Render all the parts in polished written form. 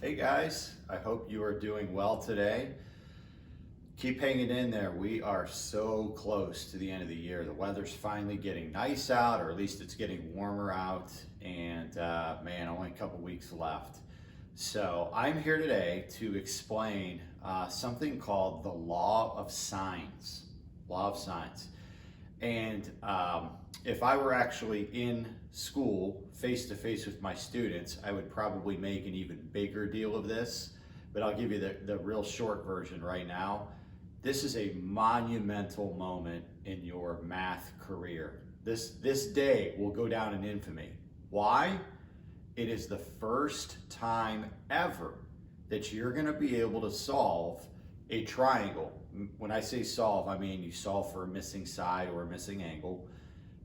Hey guys, I hope you are doing well today. Keep hanging in there. We are so close to the end of the year. The weather's finally getting nice out, or at least it's getting warmer out, and man, only a couple weeks left. So I'm here today to explain something called the law of signs. Law of signs. And if I were actually in school face to face with my students, I would probably make an even bigger deal of this. But I'll give you the real short version right now. This is a monumental moment in your math career. This day will go down in infamy. Why? It is the first time ever that you're going to be able to solve a triangle. When I say solve, I mean you solve for a missing side or a missing angle,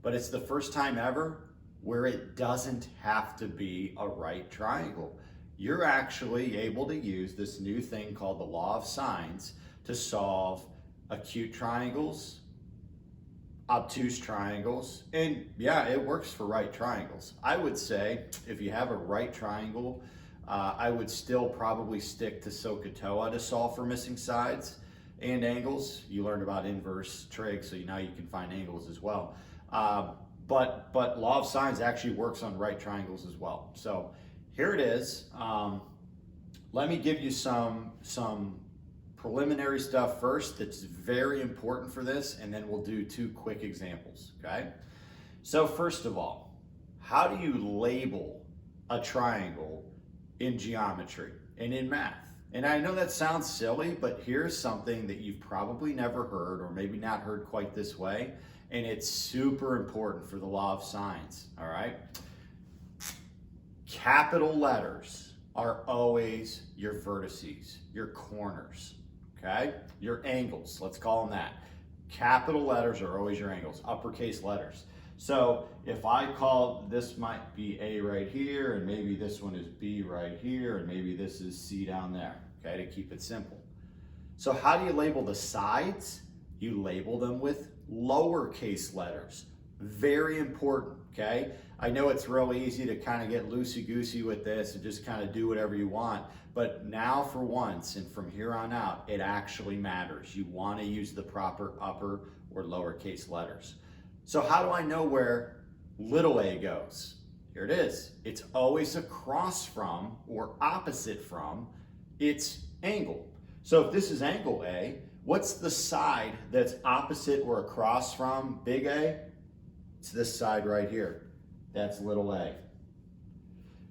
but it's the first time ever where it doesn't have to be a right triangle. You're actually able to use this new thing called the law of signs to solve acute triangles, obtuse triangles, and yeah, it works for right triangles. I would say if you have a right triangle, I would still probably stick to SOHCAHTOA to solve for missing sides and angles. You learned about inverse trig, so now you can find angles as well. But law of signs actually works on right triangles as well. So here it is. Let me give you some preliminary stuff first that's very important for this, and then we'll do two quick examples, okay? So first of all, how do you label a triangle in geometry and in math? And I know that sounds silly, but here's something that you've probably never heard, or maybe not heard quite this way, and it's super important for the law of signs, all right? Capital letters are always your vertices, your corners, okay? Your angles, let's call them that. Capital letters are always your angles, uppercase letters. So if I call, this might be A right here, and maybe this one is B right here, and maybe this is C down there, okay, to keep it simple. So how do you label the sides? You label them with lowercase letters. Very important, okay? I know it's real easy to kind of get loosey-goosey with this and just kind of do whatever you want, but now for once and from here on out, it actually matters. You want to use the proper upper or lowercase letters. So how do I know where little a goes? Here it is. It's always across from or opposite from its angle. So if this is angle A, what's the side that's opposite or across from big A? It's this side right here. That's little a.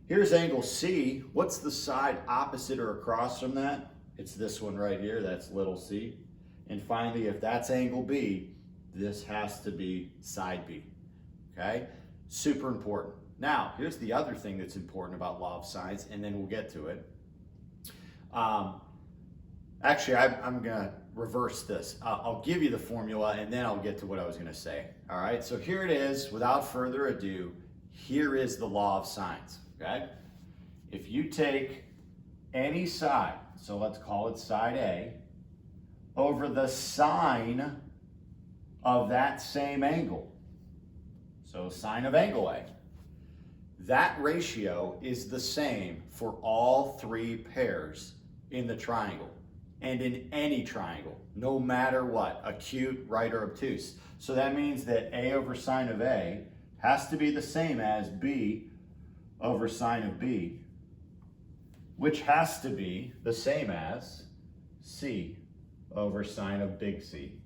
Here's angle C. What's the side opposite or across from that? It's this one right here. That's little c. And finally, if that's angle B, this has to be side B, okay? Super important. Now, here's the other thing that's important about law of signs, and then we'll get to it. Actually, I'm gonna reverse this. I'll give you the formula, and then I'll get to what I was gonna say, all right? So here it is, without further ado, here is the law of signs, okay? If you take any side, so let's call it side A, over the sine of that same angle. So sine of angle A. That ratio is the same for all three pairs in the triangle and in any triangle, no matter what, acute, right, or obtuse. So that means that A over sine of A has to be the same as B over sine of B, which has to be the same as C over sine of big C.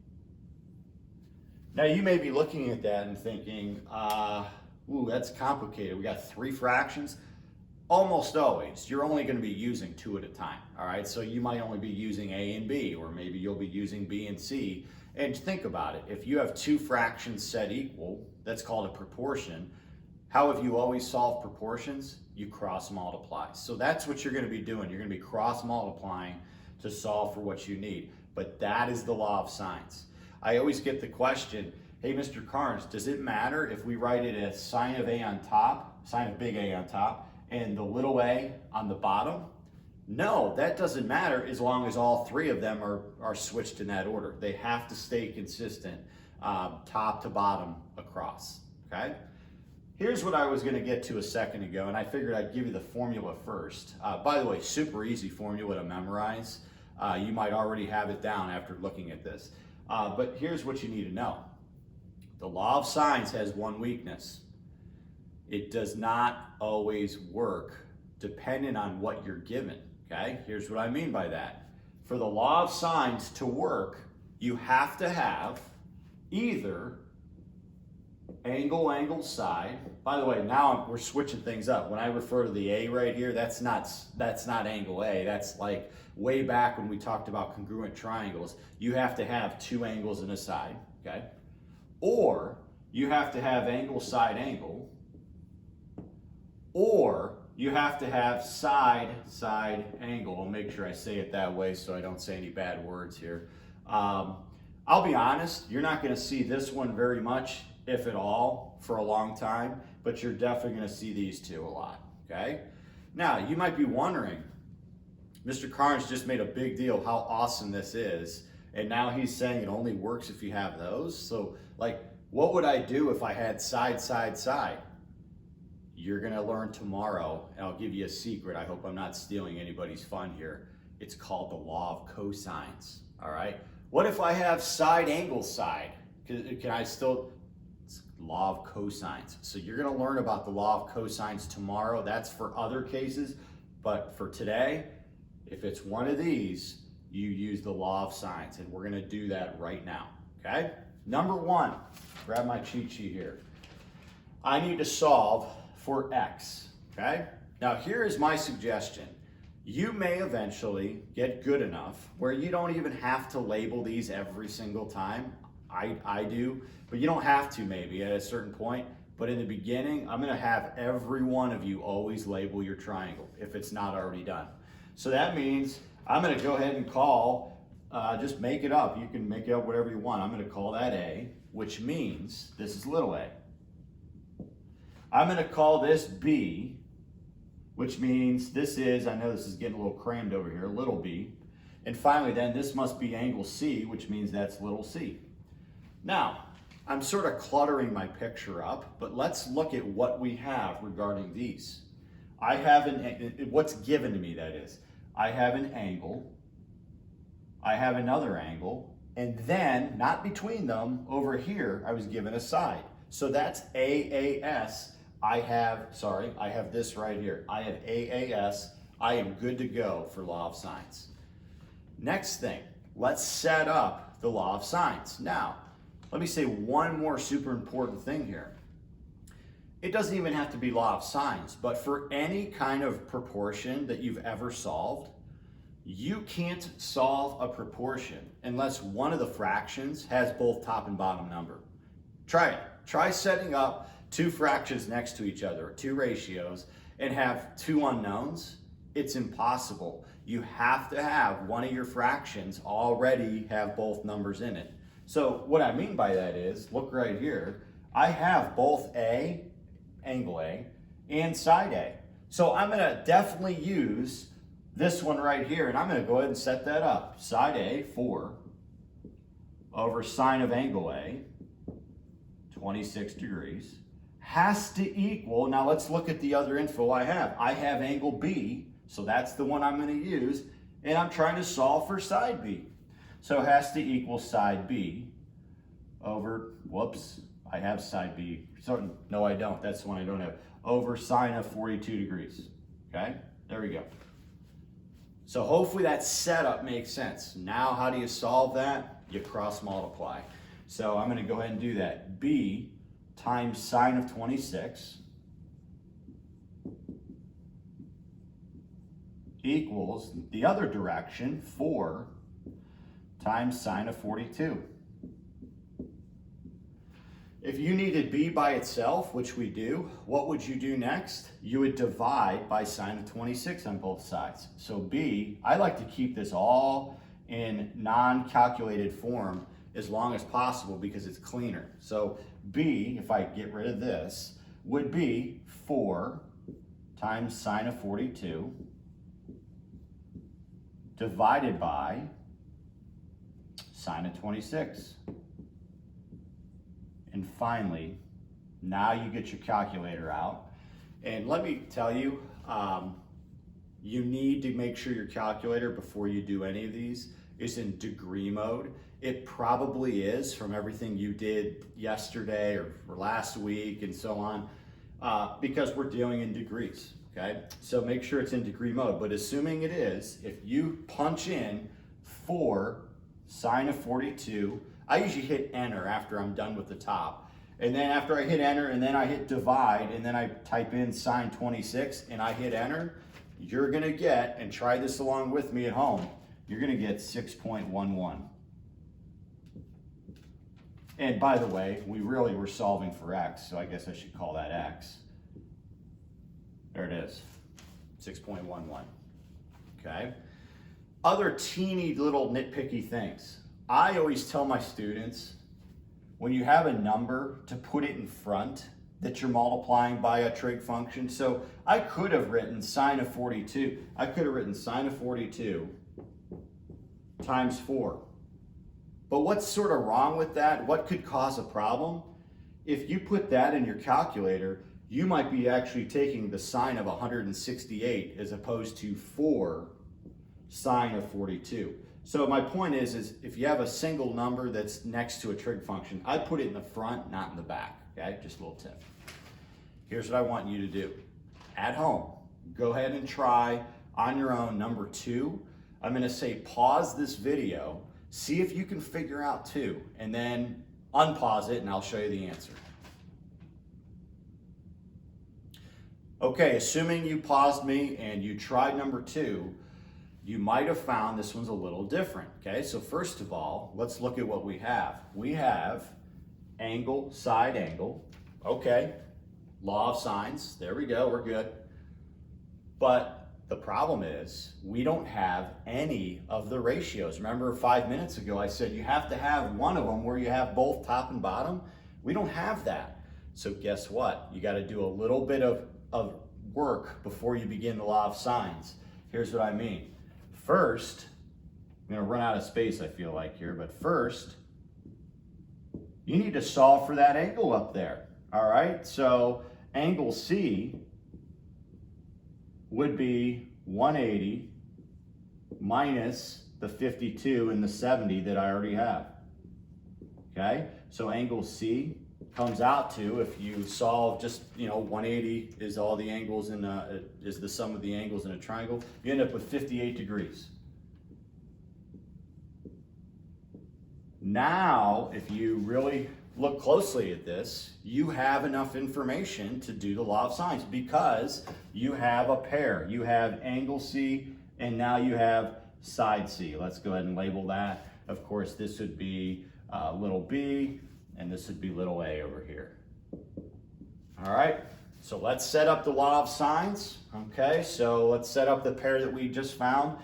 Now you may be looking at that and thinking, ooh, that's complicated. We got three fractions. Almost always, you're only gonna be using two at a time, all right? So you might only be using A and B, or maybe you'll be using B and C. And think about it, if you have two fractions set equal, that's called a proportion. How have you always solved proportions? You cross multiply. So that's what you're gonna be doing. You're gonna be cross multiplying to solve for what you need. But that is the law of signs. I always get the question, hey, Mr. Carnes, does it matter if we write it as sine of A on top, sine of big A on top, and the little a on the bottom? No, that doesn't matter as long as all three of them are switched in that order. They have to stay consistent, top to bottom across, okay? Here's what I was gonna get to a second ago, and I figured I'd give you the formula first. By the way, super easy formula to memorize. You might already have it down after looking at this. But here's what you need to know. The law of sines has one weakness. It does not always work depending on what you're given, okay? Here's what I mean by that. For the law of sines to work, you have to have either angle, angle, side. By the way, now we're switching things up. When I refer to the A right here, that's not angle A. That's like way back when we talked about congruent triangles. You have to have two angles and a side, okay? Or you have to have angle, side, angle. Or you have to have side, side, angle. I'll make sure I say it that way so I don't say any bad words here. I'll be honest, you're not gonna see this one very much, if at all, for a long time, but you're definitely gonna see these two a lot, okay? Now, you might be wondering, Mr. Carnes just made a big deal how awesome this is, and now he's saying it only works if you have those. So, like, what would I do if I had side, side, side? You're gonna learn tomorrow, and I'll give you a secret. I hope I'm not stealing anybody's fun here. It's called the law of cosines, all right? What if I have side, angle, side? Can I still, it's law of cosines. So you're gonna learn about the law of cosines tomorrow. That's for other cases, but for today, if it's one of these, you use the law of sines, and we're gonna do that right now, okay? Number one, grab my cheat sheet here. I need to solve for x, okay? Now here is my suggestion. You may eventually get good enough where you don't even have to label these every single time. I do, but you don't have to maybe at a certain point. But in the beginning, I'm gonna have every one of you always label your triangle if it's not already done. So that means I'm gonna go ahead and call, just make it up. You can make it up whatever you want. I'm gonna call that A, which means this is little a. I'm gonna call this B, which means this is, I know this is getting a little crammed over here, little b. And finally then, this must be angle C, which means that's little c. Now, I'm sort of cluttering my picture up, but let's look at what we have regarding these. I have what's given to me, that is. I have an angle, I have another angle, and then, not between them, over here, I was given a side. So that's AAS. I have this right here. I have AAS. I am good to go for law of sines. Next thing, let's set up the law of sines. Now, let me say one more super important thing here. It doesn't even have to be law of sines, but for any kind of proportion that you've ever solved, you can't solve a proportion unless one of the fractions has both top and bottom number. Try it. Try setting up two fractions next to each other, two ratios, and have two unknowns. It's impossible. You have to have one of your fractions already have both numbers in it. So what I mean by that is, look right here, I have both A, angle A, and side A. So I'm gonna definitely use this one right here, and I'm gonna go ahead and set that up. Side A, 4, over sine of angle A, 26 degrees, has to equal, now let's look at the other info I have. I have angle B, so that's the one I'm gonna use, and I'm trying to solve for side B. So it has to equal side B over, whoops, I have side B. So, no, I don't, that's the one I don't have. Over sine of 42 degrees, okay? There we go. So hopefully that setup makes sense. Now how do you solve that? You cross multiply. So I'm gonna go ahead and do that. B times sine of 26 equals the other direction, 4 times sine of 42. If you needed B by itself, which we do, what would you do next? You would divide by sine of 26 on both sides. So B, I like to keep this all in non-calculated form as long as possible because it's cleaner. So B, if I get rid of this, would be 4 times sine of 42 divided by sine of 26. And finally, Now you get your calculator out. And let me tell you, you need to make sure your calculator before you do any of these is in degree mode. It probably is from everything you did yesterday or last week and so on, because we're dealing in degrees, okay? So make sure it's in degree mode, but assuming it is, if you punch in 4 sine of 42, I usually hit enter after I'm done with the top. And then after I hit enter and then I hit divide and then I type in sine 26 and I hit enter, you're gonna get, and try this along with me at home, you're gonna get 6.11. And by the way, we really were solving for x, so I guess I should call that x. There it is, 6.11, okay? Other teeny little nitpicky things. I always tell my students, when you have a number, to put it in front that you're multiplying by a trig function. So I could have written sine of 42. I could have written sine of 42 times 4. But what's sort of wrong with that? What could cause a problem? If you put that in your calculator, you might be actually taking the sine of 168 as opposed to 4 sine of 42. So my point is if you have a single number that's next to a trig function, I put it in the front, not in the back, okay? Just a little tip. Here's what I want you to do. At home, go ahead and try on your own number 2. I'm gonna say pause this video, see if you can figure out 2, and then unpause it and I'll show you the answer. Okay, assuming you paused me and you tried number 2, you might have found this one's a little different, okay? So first of all, let's look at what we have. We have angle, side angle, okay. Law of sines, there we go, we're good. But the problem is we don't have any of the ratios. Remember 5 minutes ago I said you have to have one of them where you have both top and bottom? We don't have that. So guess what? You gotta do a little bit of work before you begin the law of sines. Here's what I mean. First, I'm gonna run out of space I feel like here, but first, you need to solve for that angle up there, all right? So angle C would be 180 minus the 52 and the 70 that I already have, okay? So angle C comes out to, if you solve just, 180 is all the angles in is the sum of the angles in a triangle, you end up with 58 degrees. Now, if you really look closely at this, you have enough information to do the law of sines because you have a pair. You have angle C and now you have side C. Let's go ahead and label that. Of course, this would be little b, and this would be little a over here. All right, so let's set up the law of sines. Okay, so let's set up the pair that we just found.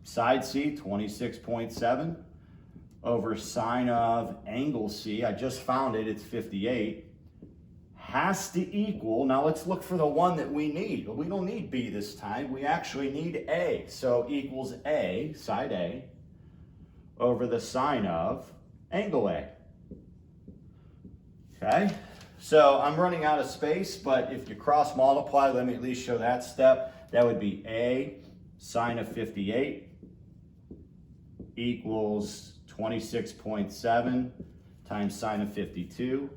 Side C, 26.7 over sine of angle C. I just found it, it's 58. Has to equal, now let's look for the one that we need. Well, we don't need B this time, we actually need A. So equals A, side A, over the sine of angle A. Okay, so I'm running out of space, but if you cross multiply, let me at least show that step. That would be A sine of 58 equals 26.7 times sine of 52.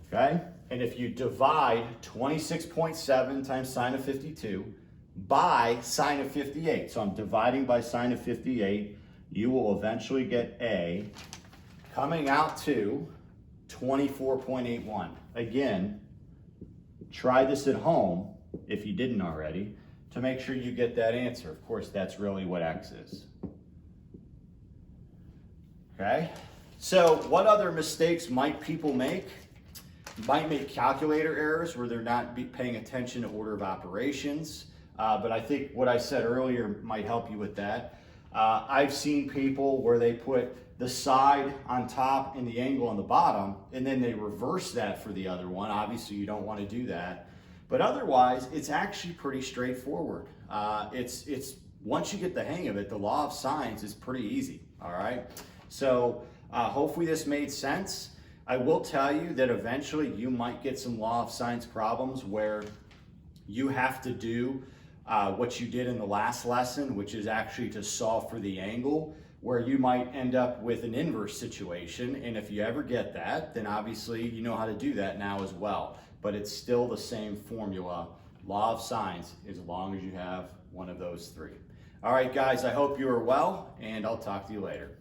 Okay, and if you divide 26.7 times sine of 52 by sine of 58, so I'm dividing by sine of 58, you will eventually get A coming out to 24.81. Again, try this at home, if you didn't already, to make sure you get that answer. Of course, that's really what X is. Okay, so what other mistakes might people make? Might make calculator errors where they're not paying attention to order of operations. But I think what I said earlier might help you with that. I've seen people where they put the side on top and the angle on the bottom, and then they reverse that for the other one. Obviously, you don't want to do that. But otherwise, it's actually pretty straightforward. It's once you get the hang of it, the law of sines is pretty easy, all right? So hopefully this made sense. I will tell you that eventually you might get some law of science problems where you have to do what you did in the last lesson, which is actually to solve for the angle, where you might end up with an inverse situation. And if you ever get that, then obviously you know how to do that now as well. But it's still the same formula, law of science, as long as you have one of those three. All right, guys, I hope you are well, and I'll talk to you later.